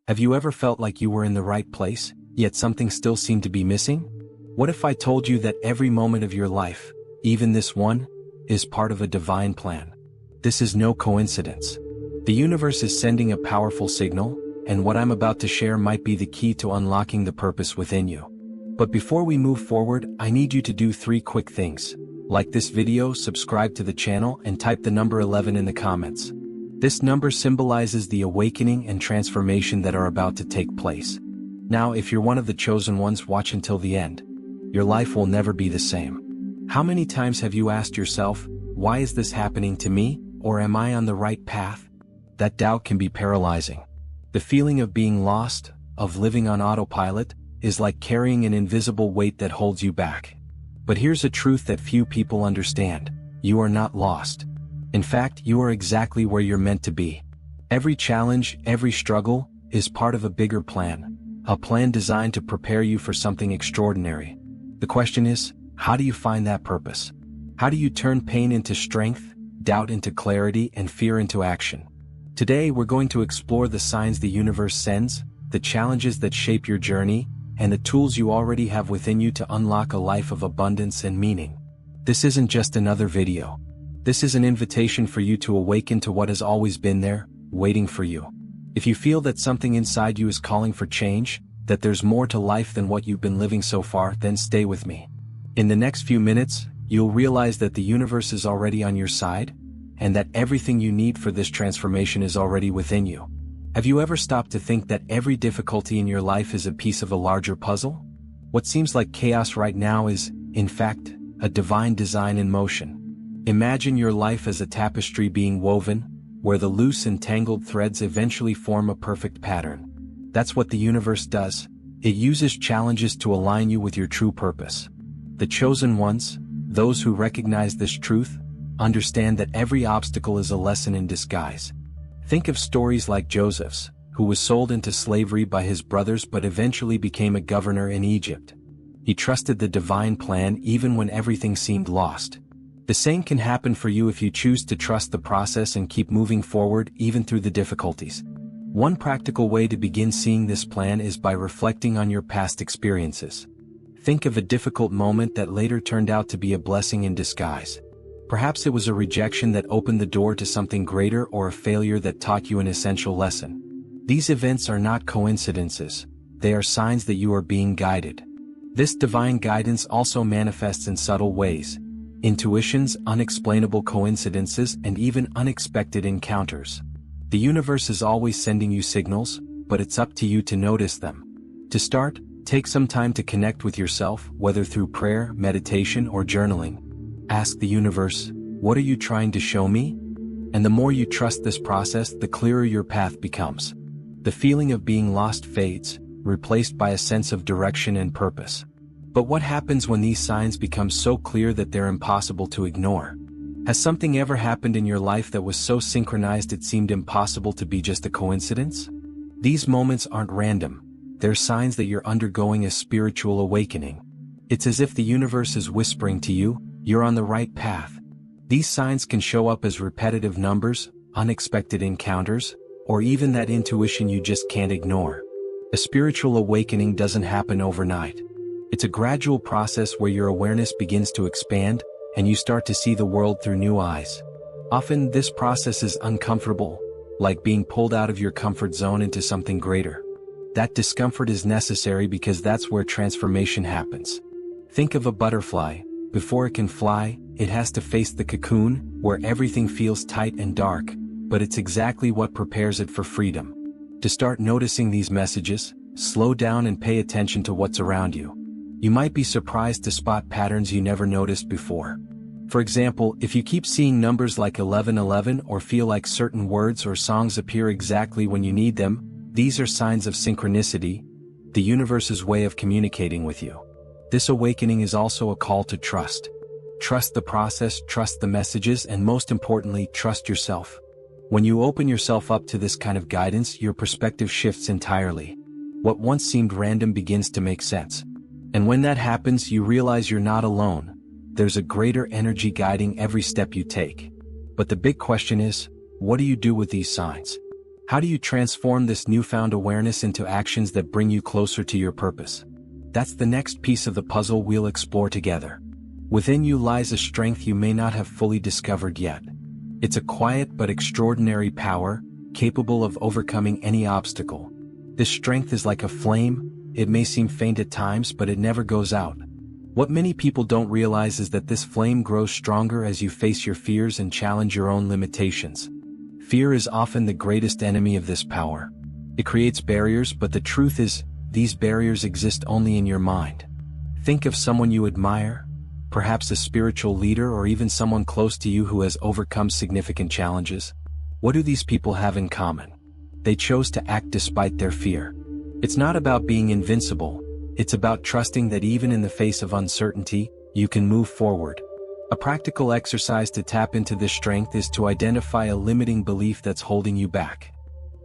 Have you ever felt like you were in the right place, yet something still seemed to be missing? What if I told you that every moment of your life, even this one, is part of a divine plan? This is no coincidence. The universe is sending a powerful signal, and what I'm about to share might be the key to unlocking the purpose within you. But before we move forward, I need you to do 3 quick things. Like this video, subscribe to the channel, and type the number 11 in the comments. This number symbolizes the awakening and transformation that are about to take place. Now, if you're one of the chosen ones, watch until the end. Your life will never be the same. How many times have you asked yourself, why is this happening to me, or am I on the right path? That doubt can be paralyzing. The feeling of being lost, of living on autopilot, is like carrying an invisible weight that holds you back. But here's a truth that few people understand. You are not lost. In fact, you are exactly where you're meant to be. Every challenge, every struggle, is part of a bigger plan. A plan designed to prepare you for something extraordinary. The question is, how do you find that purpose? How do you turn pain into strength, doubt into clarity, and fear into action? Today we're going to explore the signs the universe sends, the challenges that shape your journey, and the tools you already have within you to unlock a life of abundance and meaning. This isn't just another video. This is an invitation for you to awaken to what has always been there, waiting for you. If you feel that something inside you is calling for change, that there's more to life than what you've been living so far, then stay with me. In the next few minutes, you'll realize that the universe is already on your side, and that everything you need for this transformation is already within you. Have you ever stopped to think that every difficulty in your life is a piece of a larger puzzle? What seems like chaos right now is, in fact, a divine design in motion. Imagine your life as a tapestry being woven, where the loose and tangled threads eventually form a perfect pattern. That's what the universe does. It uses challenges to align you with your true purpose. The chosen ones, those who recognize this truth, understand that every obstacle is a lesson in disguise. Think of stories like Joseph's, who was sold into slavery by his brothers but eventually became a governor in Egypt. He trusted the divine plan even when everything seemed lost. The same can happen for you if you choose to trust the process and keep moving forward even through the difficulties. One practical way to begin seeing this plan is by reflecting on your past experiences. Think of a difficult moment that later turned out to be a blessing in disguise. Perhaps it was a rejection that opened the door to something greater, or a failure that taught you an essential lesson. These events are not coincidences. They are signs that you are being guided. This divine guidance also manifests in subtle ways: intuitions, unexplainable coincidences, and even unexpected encounters. The universe is always sending you signals, but it's up to you to notice them. To start, take some time to connect with yourself, whether through prayer, meditation, or journaling. Ask the universe, what are you trying to show me? And the more you trust this process, the clearer your path becomes. The feeling of being lost fades, replaced by a sense of direction and purpose. But what happens when these signs become so clear that they're impossible to ignore? Has something ever happened in your life that was so synchronized it seemed impossible to be just a coincidence? These moments aren't random. They're signs that you're undergoing a spiritual awakening. It's as if the universe is whispering to you, you're on the right path. These signs can show up as repetitive numbers, unexpected encounters, or even that intuition you just can't ignore. A spiritual awakening doesn't happen overnight. It's a gradual process where your awareness begins to expand, and you start to see the world through new eyes. Often this process is uncomfortable, like being pulled out of your comfort zone into something greater. That discomfort is necessary because that's where transformation happens. Think of a butterfly. Before it can fly, it has to face the cocoon, where everything feels tight and dark, but it's exactly what prepares it for freedom. To start noticing these messages, slow down and pay attention to what's around you. You might be surprised to spot patterns you never noticed before. For example, if you keep seeing numbers like 1111 or feel like certain words or songs appear exactly when you need them, these are signs of synchronicity, the universe's way of communicating with you. This awakening is also a call to trust. Trust the process, trust the messages, and most importantly, trust yourself. When you open yourself up to this kind of guidance, your perspective shifts entirely. What once seemed random begins to make sense. And when that happens, you realize you're not alone. There's a greater energy guiding every step you take. But the big question is, what do you do with these signs? How do you transform this newfound awareness into actions that bring you closer to your purpose? That's the next piece of the puzzle we'll explore together. Within you lies a strength you may not have fully discovered yet. It's a quiet but extraordinary power, capable of overcoming any obstacle. This strength is like a flame. It may seem faint at times, but it never goes out. What many people don't realize is that this flame grows stronger as you face your fears and challenge your own limitations. Fear is often the greatest enemy of this power. It creates barriers, but the truth is, these barriers exist only in your mind. Think of someone you admire, perhaps a spiritual leader or even someone close to you who has overcome significant challenges. What do these people have in common? They chose to act despite their fear. It's not about being invincible. It's about trusting that even in the face of uncertainty, you can move forward. A practical exercise to tap into this strength is to identify a limiting belief that's holding you back.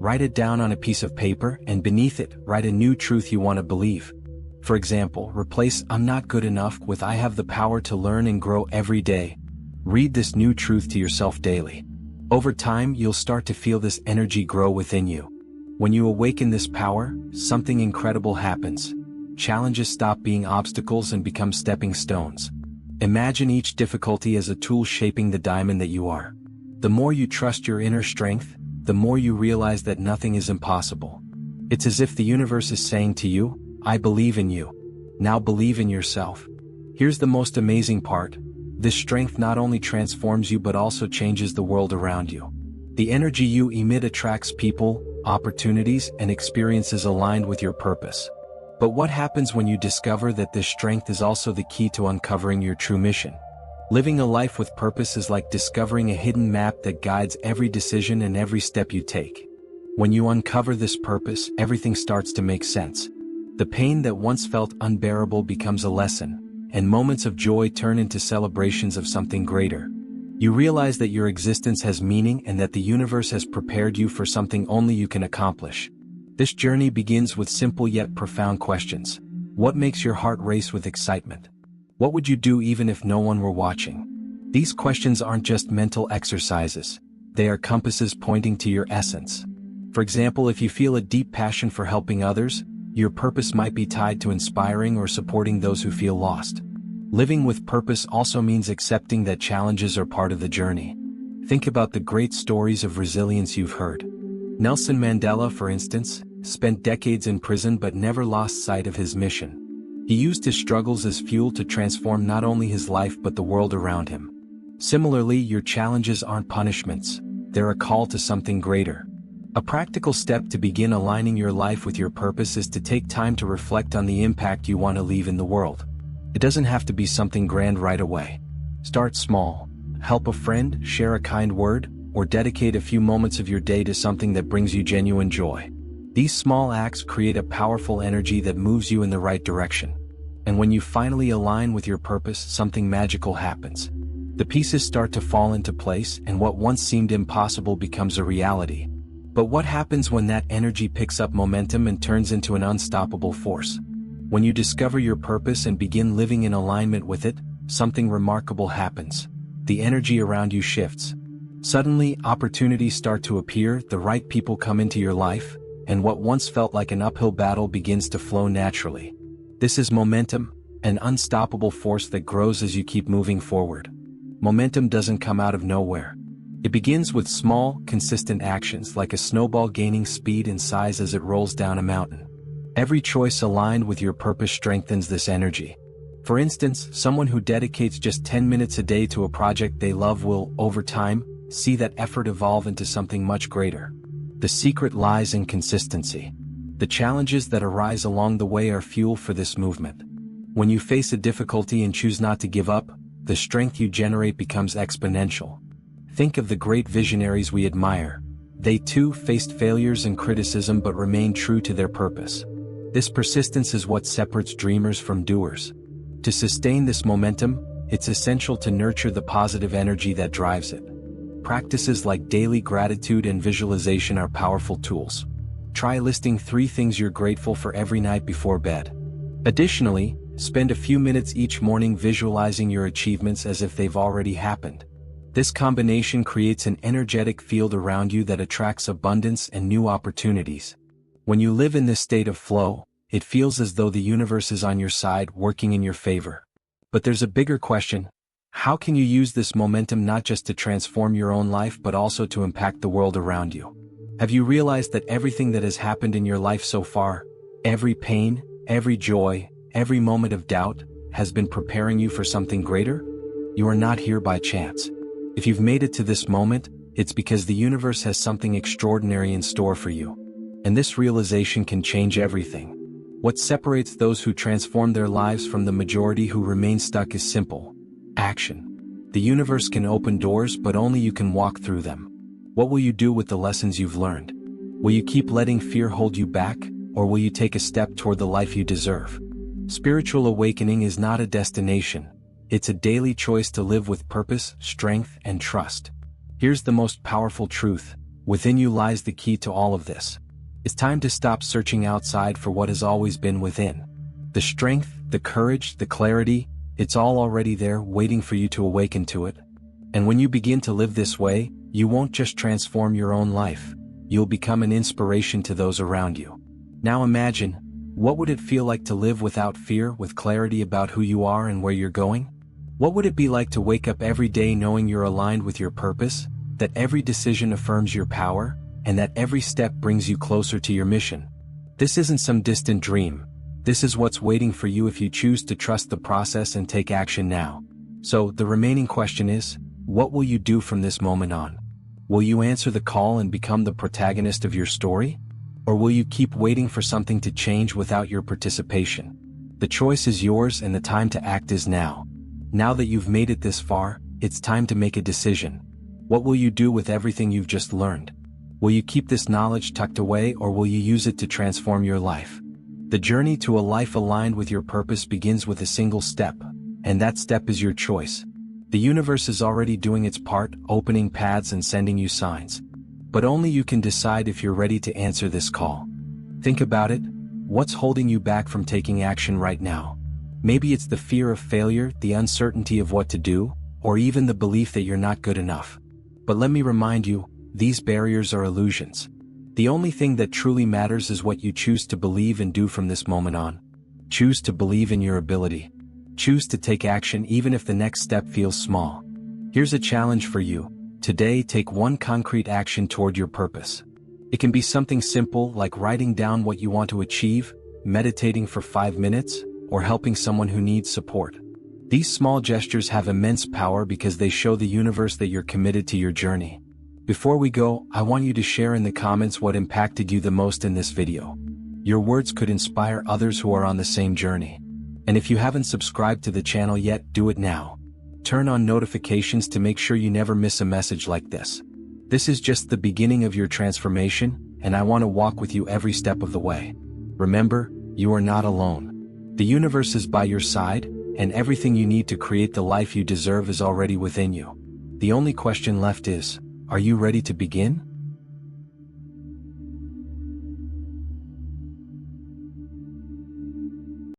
Write it down on a piece of paper, and beneath it, write a new truth you want to believe. For example, replace "I'm not good enough" with "I have the power to learn and grow every day." Read this new truth to yourself daily. Over time, you'll start to feel this energy grow within you. When you awaken this power, something incredible happens. Challenges stop being obstacles and become stepping stones. Imagine each difficulty as a tool shaping the diamond that you are. The more you trust your inner strength, the more you realize that nothing is impossible. It's as if the universe is saying to you, "I believe in you. Now believe in yourself." Here's the most amazing part. This strength not only transforms you but also changes the world around you. The energy you emit attracts people, opportunities, and experiences aligned with your purpose. But what happens when you discover that this strength is also the key to uncovering your true mission? Living a life with purpose is like discovering a hidden map that guides every decision and every step you take. When you uncover this purpose, everything starts to make sense. The pain that once felt unbearable becomes a lesson, and moments of joy turn into celebrations of something greater. You realize that your existence has meaning and that the universe has prepared you for something only you can accomplish. This journey begins with simple yet profound questions. What makes your heart race with excitement? What would you do even if no one were watching? These questions aren't just mental exercises. They are compasses pointing to your essence. For example, if you feel a deep passion for helping others, your purpose might be tied to inspiring or supporting those who feel lost. Living with purpose also means accepting that challenges are part of the journey. Think about the great stories of resilience you've heard. Nelson Mandela, for instance, spent decades in prison but never lost sight of his mission. He used his struggles as fuel to transform not only his life but the world around him. Similarly, your challenges aren't punishments. They're a call to something greater. A practical step to begin aligning your life with your purpose is to take time to reflect on the impact you want to leave in the world. It doesn't have to be something grand right away. Start small. Help a friend, share a kind word, or dedicate a few moments of your day to something that brings you genuine joy. These small acts create a powerful energy that moves you in the right direction. And when you finally align with your purpose, something magical happens. The pieces start to fall into place, and what once seemed impossible becomes a reality. But what happens when that energy picks up momentum and turns into an unstoppable force? When you discover your purpose and begin living in alignment with it, something remarkable happens. The energy around you shifts. Suddenly, opportunities start to appear, the right people come into your life, and what once felt like an uphill battle begins to flow naturally. This is momentum, an unstoppable force that grows as you keep moving forward. Momentum doesn't come out of nowhere. It begins with small, consistent actions like a snowball gaining speed and size as it rolls down a mountain. Every choice aligned with your purpose strengthens this energy. For instance, someone who dedicates just 10 minutes a day to a project they love will, over time, see that effort evolve into something much greater. The secret lies in consistency. The challenges that arise along the way are fuel for this movement. When you face a difficulty and choose not to give up, the strength you generate becomes exponential. Think of the great visionaries we admire. They too faced failures and criticism but remained true to their purpose. This persistence is what separates dreamers from doers. To sustain this momentum, it's essential to nurture the positive energy that drives it. Practices like daily gratitude and visualization are powerful tools. Try listing 3 things you're grateful for every night before bed. Additionally, spend a few minutes each morning visualizing your achievements as if they've already happened. This combination creates an energetic field around you that attracts abundance and new opportunities. When you live in this state of flow, it feels as though the universe is on your side, working in your favor. But there's a bigger question. How can you use this momentum not just to transform your own life but also to impact the world around you? Have you realized that everything that has happened in your life so far, every pain, every joy, every moment of doubt, has been preparing you for something greater? You are not here by chance. If you've made it to this moment, it's because the universe has something extraordinary in store for you. And this realization can change everything. What separates those who transform their lives from the majority who remain stuck is simple: action. The universe can open doors, but only you can walk through them. What will you do with the lessons you've learned? Will you keep letting fear hold you back, or will you take a step toward the life you deserve? Spiritual awakening is not a destination. It's a daily choice to live with purpose, strength, and trust. Here's the most powerful truth: within you lies the key to all of this. It's time to stop searching outside for what has always been within. The strength, the courage, the clarity, it's all already there, waiting for you to awaken to it. And when you begin to live this way, you won't just transform your own life, you'll become an inspiration to those around you. Now imagine, what would it feel like to live without fear, with clarity about who you are and where you're going? What would it be like to wake up every day knowing you're aligned with your purpose, that every decision affirms your power, and that every step brings you closer to your mission? This isn't some distant dream. This is what's waiting for you if you choose to trust the process and take action now. So, the remaining question is, what will you do from this moment on? Will you answer the call and become the protagonist of your story? Or will you keep waiting for something to change without your participation? The choice is yours, and the time to act is now. Now that you've made it this far, it's time to make a decision. What will you do with everything you've just learned? Will you keep this knowledge tucked away, or will you use it to transform your life? The journey to a life aligned with your purpose begins with a single step, and that step is your choice. The universe is already doing its part, opening paths and sending you signs. But only you can decide if you're ready to answer this call. Think about it. What's holding you back from taking action right now? Maybe it's the fear of failure, the uncertainty of what to do, or even the belief that you're not good enough. But let me remind you, these barriers are illusions. The only thing that truly matters is what you choose to believe and do from this moment on. Choose to believe in your ability. Choose to take action even if the next step feels small. Here's a challenge for you. Today, take one concrete action toward your purpose. It can be something simple like writing down what you want to achieve, meditating for 5 minutes, or helping someone who needs support. These small gestures have immense power because they show the universe that you're committed to your journey. Before we go, I want you to share in the comments what impacted you the most in this video. Your words could inspire others who are on the same journey. And if you haven't subscribed to the channel yet, do it now. Turn on notifications to make sure you never miss a message like this. This is just the beginning of your transformation, and I want to walk with you every step of the way. Remember, you are not alone. The universe is by your side, and everything you need to create the life you deserve is already within you. The only question left is, are you ready to begin?